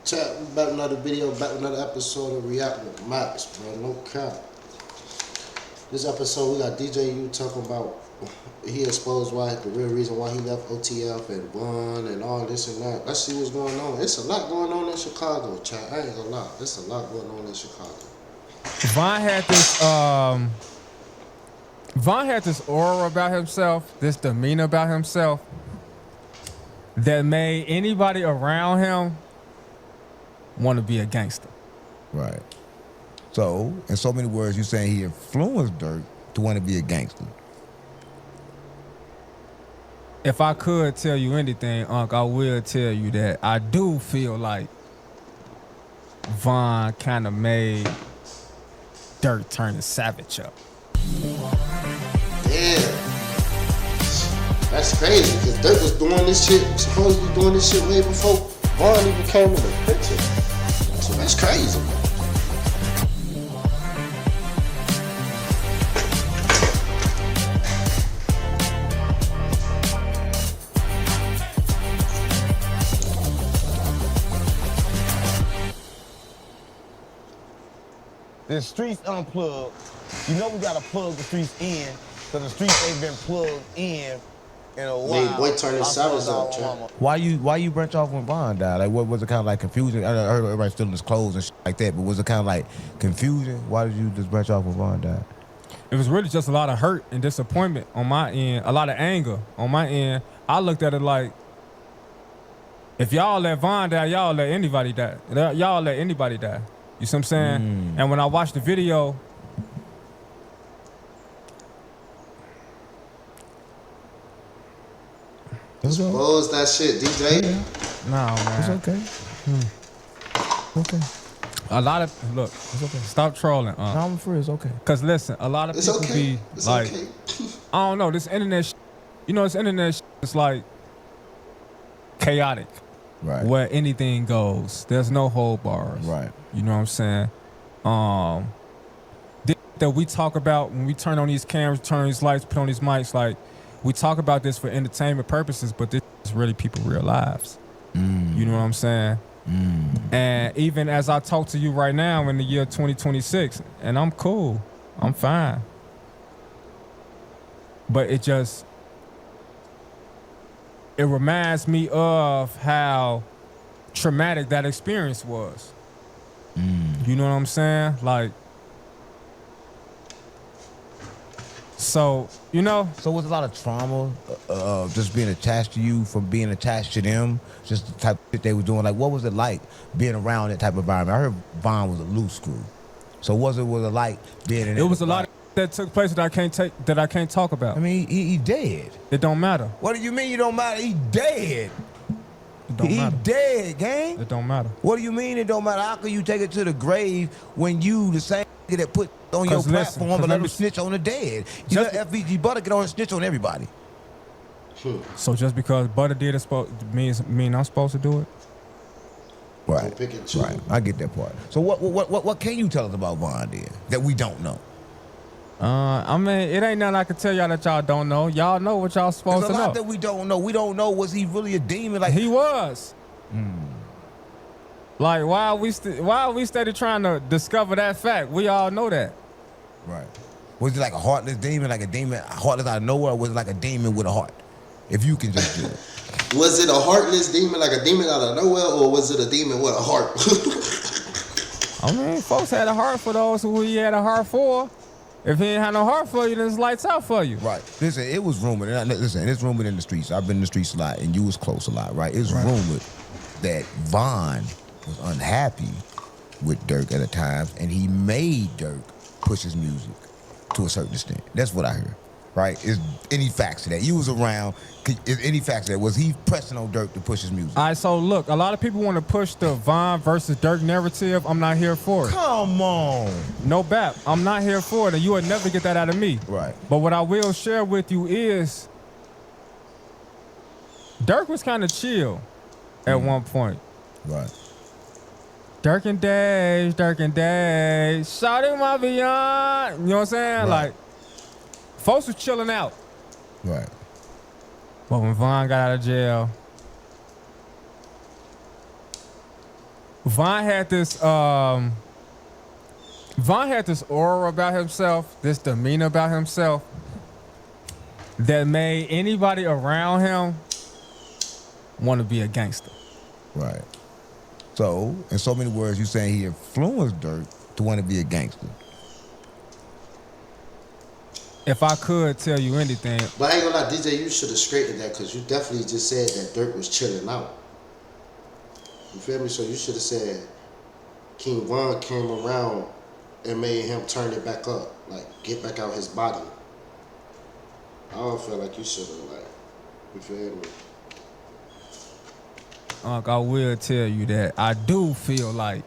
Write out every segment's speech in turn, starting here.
Chat, we back with another video, back with another episode of React with Max, bro. No cap. This episode, we got Djutv talking about he exposed why the real reason why he left OTF and won and all this and that. Let's see what's going on. It's a lot going on in Chicago, chat. I ain't gonna lie. There's a lot going on in Chicago. Von had this aura about himself, this demeanor about himself that made anybody around him want to be a gangster. Right. So, in so many words, you're saying he influenced Durk to want to be a gangster. If I could tell you anything, Unc, I will tell you that I do feel like Von kind of made Durk turn the savage up. Damn. That's crazy, because Durk was doing this shit, supposed to be doing this shit way before Von even came in the picture. So that's crazy. The streets unplugged. You know we gotta plug the streets in, because the streets ain't been plugged in a while. Made boy turn his savage up, Chad. Why you branch off when Von died? Like, what was it kind of like confusing? I heard everybody stealing his clothes and shit like that, but was it kind of like confusing? Why did you just branch off when Von died? It was really just a lot of hurt and disappointment on my end, a lot of anger on my end. I looked at it like, if y'all let Von die, y'all let anybody die. Y'all let anybody die. You see what I'm saying? And when I watched the video, Expose that shit, DJ. no, man. It's okay. Okay. A lot of, look, it's okay. Stop trolling, No, I'm free. It's okay. Cause listen, a lot of It's people okay. be It's like, okay. I don't know, this internet, you know, this internet is like chaotic, Right. where anything goes. There's no hold bars. Right. You know what I'm saying? That we talk about when we turn on these cameras, turn on these lights, put on these mics, like we talk about this for entertainment purposes, but this is really people's real lives. You know what I'm saying? And even as I talk to you right now in the year 2026, and I'm cool, I'm fine. But it reminds me of how traumatic that experience was. You know what I'm saying? Like, so, you know. So was a lot of trauma just being attached to you from being attached to them? Just the type of shit they were doing? Like, what was it like being around that type of environment? I heard Von was a loose screw. So was it like being in It was a lot that took place that I can't talk about. I mean, he dead. It don't matter. What do you mean you don't matter? He dead. It don't He matter. dead, gang. It don't matter. What do you mean it don't matter? How can you take it to the grave when you the same nigga that put on your 'Cause listen, platform and 'cause let let me- him snitch on the dead? You let FVG Butter get on and snitch on everybody. So just because Butter did it mean I'm supposed to do it? Right. Pick and choose. Right. I get that part. So what can you tell us about Von then that we don't know? I mean, it ain't nothing I can tell y'all that y'all don't know. Y'all know what y'all supposed There's to a lot know. that we don't know. We don't know, was he really a demon? Like He was. Like, why are we steady trying to discover that fact? We all know that. Right. Was he like a heartless demon, like a demon heartless out of nowhere, or was it like a demon with a heart? If you can just do it. Was it a heartless demon, like a demon out of nowhere, or was it a demon with a heart? I mean, folks had a heart for those who he had a heart for. If he ain't had no heart for you, then it's lights out for you. Right. Listen, it was rumored. Listen, it's rumored in the streets. I've been in the streets a lot, and you was close a lot, right? It's rumored that Von was unhappy with Durk at a time, and he made Durk push his music to a certain extent. That's what I heard. Right? Is any facts to that? You was around. Is any facts to that? Was he pressing on Durk to push his music? All right, so look, a lot of people want to push the Von versus Durk narrative. I'm not here for it. Come on. No bap. I'm not here for it, and you will never get that out of me. Right. But what I will share with you is Durk was kind of chill at one point. Right. Durk and Days. Shouting my beyond. You know what I'm saying? Right. Like, folks was chilling out. Right. But when Von got out of jail, Von had this aura about himself, this demeanor about himself that made anybody around him want to be a gangster. Right. So, in so many words, you saying he influenced Durk to want to be a gangster. If I could tell you anything, But I ain't gonna lie, DJ, you should have straightened that because you definitely just said that Durk was chilling out. You feel me? So you should have said King Von came around and made him turn it back up, like get back out his body. I don't feel like you should have, like, you feel me? I will tell you that I do feel like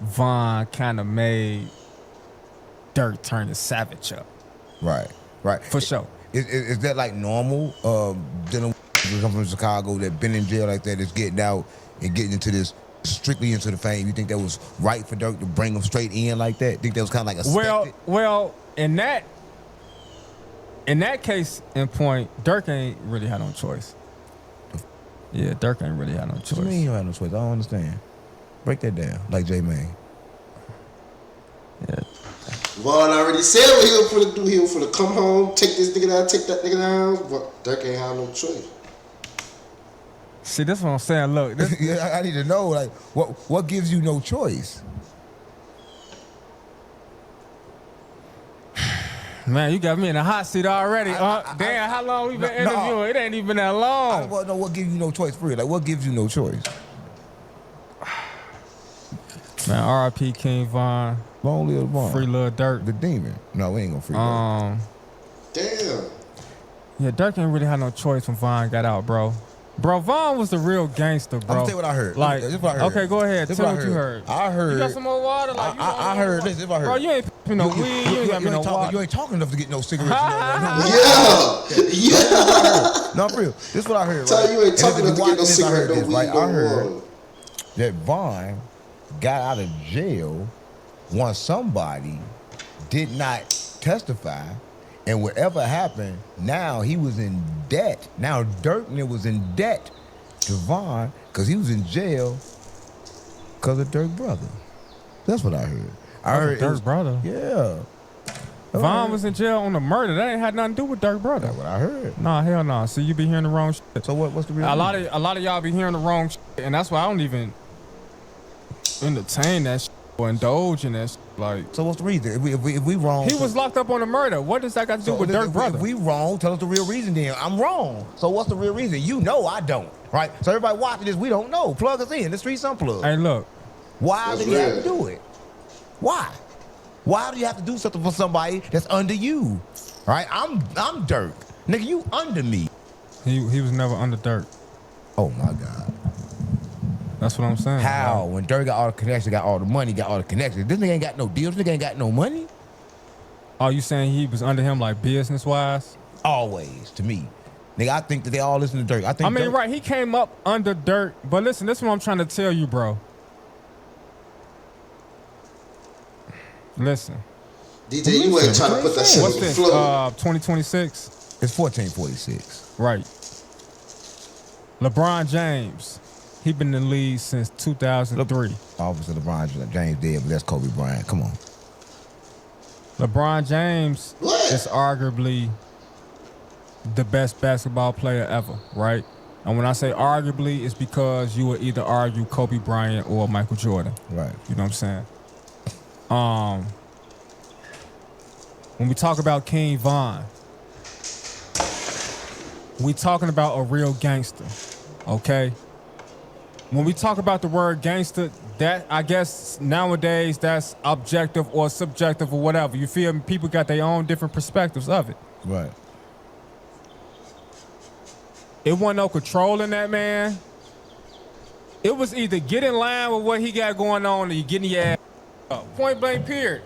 Von kind of made Durk turn the savage up. Right. Right. For sure. Is that like normal? Dealing with people come from Chicago that been in jail like that, is getting out and getting into this strictly into the fame. You think that was right for Durk to bring him straight in like that? Think that was kind of like expected? Well, in that case and point, Durk ain't really had no choice. Yeah, Durk ain't really had no choice. What do you mean you had no choice? I don't understand. Break that down, like J May. Yeah. Von already said what he was finna do. He was finna come home, take this nigga down, take that nigga down. But Durk ain't have no choice. See, that's what I'm saying. Look, this, Yeah, I need to know, like, what gives you no choice? man, you got me in a hot seat already. Damn, how long we been interviewing? It ain't even that I long. want to know what gives you no choice for real. Like, what gives you no choice? Man, R.I.P. King Von. Long live Von. Free Lil Durk. The demon. No, we ain't gonna free Durk. Damn. Yeah, Durk ain't really had no choice when Von got out, bro. Bro, Von was the real gangster, bro. I'm gonna tell you what I heard. Like, This is what I heard. okay, go ahead. This Tell what what you heard. I heard. You got some more water? Like, I heard. This is what I heard. Bro, you ain't p***ing no weed. You ain't got me no water. You ain't talking enough to get no cigarettes. Yeah. No, for real. This is what I heard. Tell right? you ain't talking And enough to get no this, I heard cigarette, no this, weed, right? no I heard water. that Von got out of jail once somebody did not testify, and whatever happened, now he was in debt. Now Durk was in debt to Von because he was in jail because of Durk's brother. That's what I heard. I heard Durk's brother? Yeah. Von was in jail on the murder. That ain't had nothing to do with Durk's brother. That's what I heard. Nah, hell nah. See, you be hearing the wrong shit. So what's the real A lot of y'all be hearing the wrong shit, and that's why I don't even entertain that shit or indulge in that shit. Like, So what's the reason? If we wrong, he was locked up on the murder. What does that got to do with Durk's brother? If we wrong, tell us the real reason then. I'm wrong. So what's the real reason? You know I don't. Right? So everybody watching this, we don't know. Plug us in. The streets unplugged. Hey, look. Why That's did he have to real. do it? Why? Why do you have to do something for somebody that's under you? Right? I'm Durk. Nigga, you under me. He was never under Durk. Oh my God. That's what I'm saying. How? Like, When Durk got all the connections, got all the money, got all the connections. This nigga ain't got no deals. This nigga ain't got no money. are you saying he was under him like business wise? Always, to me. Nigga, I think that they all listen to Durk. I mean, Durk, right. He came up under Durk, but listen, this is what I'm trying to tell you, bro. Listen. DJ, you ain't trying to put that shit What's on the this? floor. 2026? It's 1446. Right. LeBron James. He been in the league since 2003. Officer LeBron James dead, but that's Kobe Bryant. Come on. LeBron James What? is arguably the best basketball player ever, right? And when I say arguably, it's because you would either argue Kobe Bryant or Michael Jordan. Right. You know what I'm saying? When we talk about King Von, we talking about a real gangster, okay? When we talk about the word gangster, that I guess nowadays that's objective or subjective or whatever. You feel me? People got their own different perspectives of it. Right. It wasn't no control in that man. It was either get in line with what he got going on or you getting your ass up. Point blank period.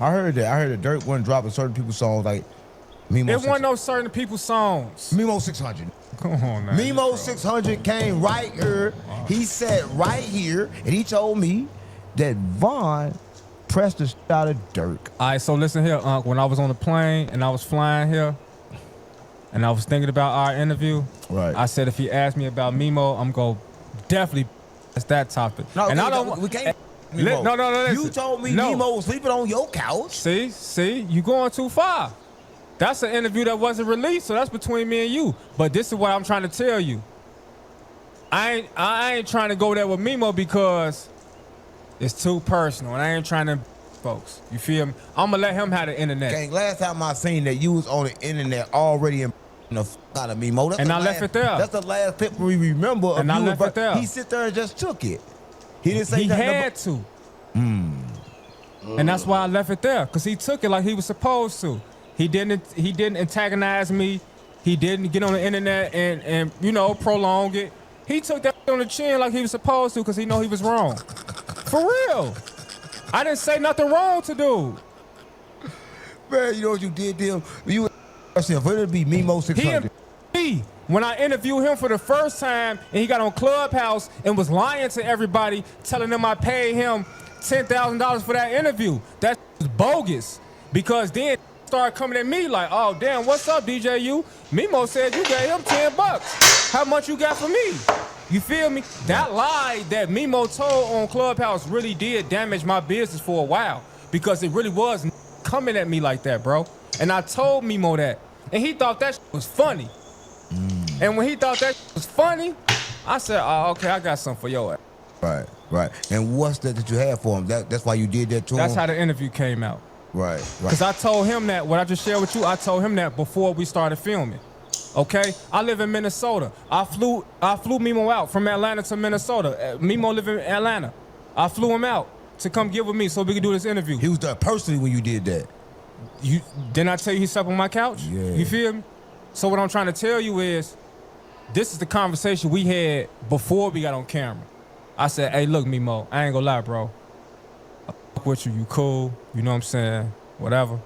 I heard that. I heard that Durk wasn't dropping certain people's songs like Mimo. It wasn't no certain people's songs. Mimo 600. Come on now. Mimo 600 came right here. He said right here, and he told me that Von pressed the shit out of Durk. All right, so listen here, Unc. When I was on the plane and I was flying here and I was thinking about our interview, Right. I said if he asked me about Mimo, I'm going to definitely that's that topic. No, and I don't. we can't. No, listen. You told me No. Nemo was sleeping on your couch. See, you going too far. That's an interview that wasn't released, so that's between me and you. But this is what I'm trying to tell you. I ain't trying to go there with Mimo because it's too personal, and I ain't trying to, folks. You feel me? I'm gonna let him have the internet. Gang, last time I seen that you was on the internet already in the out of Mimo. And I left it there. That's the last clip we remember of And I you. left it there. He sit there and just took it. He didn't say He nothing had to. And that's why I left it there, because he took it like he was supposed to. He didn't antagonize me. He didn't get on the internet and you know, prolong it. He took that on the chin like he was supposed to because he know he was wrong. For real. I didn't say nothing wrong to dude. Man, you know what you did to him? You for it to be Mimo 600. He, when I interviewed him for the first time and he got on Clubhouse and was lying to everybody, telling them I paid him $10,000 for that interview. That was bogus. Because then started coming at me like, oh damn, what's up, DJU? Mimo said you gave him $10. How much you got for me? You feel me? That lie that Mimo told on Clubhouse really did damage my business for a while, because it really was coming at me like that, bro. And I told Mimo that, and he thought that was funny. And when he thought that was funny, I said, oh, okay, I got something for your ass. Right. And what's that you had for him? That's why you did that to him? That's how the interview came out. Right. Because I told him that, what I just shared with you, I told him that before we started filming. Okay? I live in Minnesota. I flew Mimo out from Atlanta to Minnesota. Mimo live in Atlanta. I flew him out to come get with me so we could do this interview. He was there personally when you did that. Didn't I tell you he slept on my couch? Yeah. You feel me? So what I'm trying to tell you is, this is the conversation we had before we got on camera. I said, hey, look, Mimo, I ain't gonna lie, bro. I fuck with you, you cool, you know what I'm saying, whatever.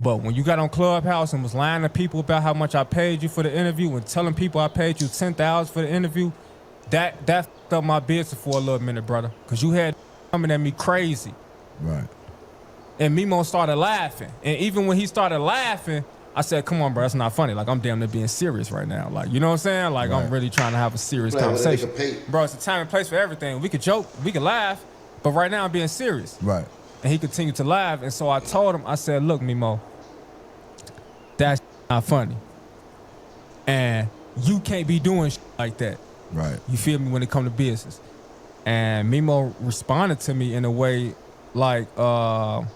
But when you got on Clubhouse and was lying to people about how much I paid you for the interview and telling people I paid you $10,000 for the interview, that fucked up my business for a little minute, brother. Because you had coming at me crazy. Right. And Mimo started laughing. And even when he started laughing, I said, come on, bro, that's not funny. Like, I'm damn near being serious right now. Like, you know what I'm saying? Like, Right. I'm really trying to have a serious Right, conversation. well, they can pay. Bro, it's a time and place for everything. We could joke, we could laugh, but right now I'm being serious. Right. And he continued to laugh. And so I told him, I said, look, Mimo, that's not funny. And you can't be doing like that. Right. You feel me, when it come to business. And Mimo responded to me in a way like, bro,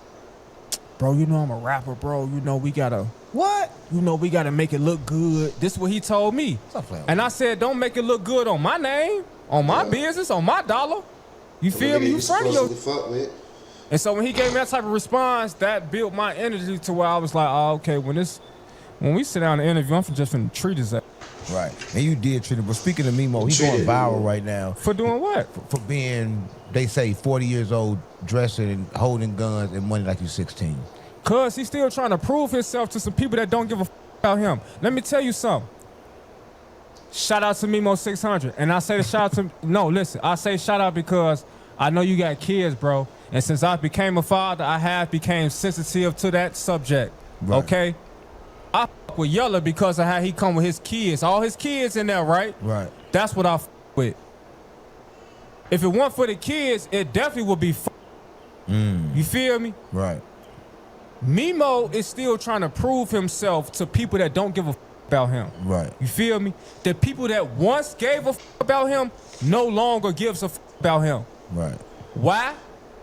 you know I'm a rapper, bro. You know we gotta, what? You know we gotta make it look good. This is what he told me. And I said, don't make it look good on my name, on my business, on my dollar. You feel me? You front of your... Fuck with. And so when he gave me that type of response, that built my energy to where I was like, oh, okay, when we sit down and interview, I'm just finna treat his ass. Right. And you did treat him. But speaking of Mimo, he's going viral right now. For doing what? For being, they say, 40 years old, dressing and holding guns and money like you're 16. Cause he's still trying to prove himself to some people that don't give a about him. Let me tell you something. Shout out to Mimo 600. And I say the shout out to, no, listen, I say shout out because I know you got kids, bro. And since I became a father, I have became sensitive to that subject. Right. Okay? I fuck with Yella because of how he come with his kids. All his kids in there, right? Right. That's what I fuck with. If it weren't for the kids, it definitely would be You feel me? Right. Mimo is still trying to prove himself to people that don't give a about him. Right. You feel me? The people that once gave a about him no longer gives a about him. Right. Why?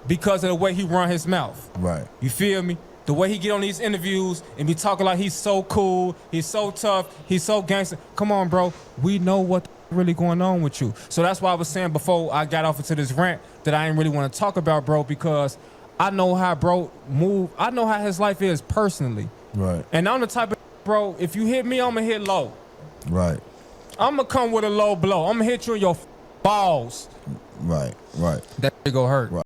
Because of the way he run his mouth. Right. You feel me? The way he get on these interviews and be talking like he's so cool, he's so tough, he's so gangster. Come on, bro. We know what really going on with you. So that's why I was saying before I got off into this rant that I ain't really want to talk about, bro, because I know how bro move. I know how his life is personally. Right. And I'm the type of bro, if you hit me, I'm going to hit low. Right. I'm going to come with a low blow. I'm going to hit you in your balls. Right. Right. That shit go hurt. Right.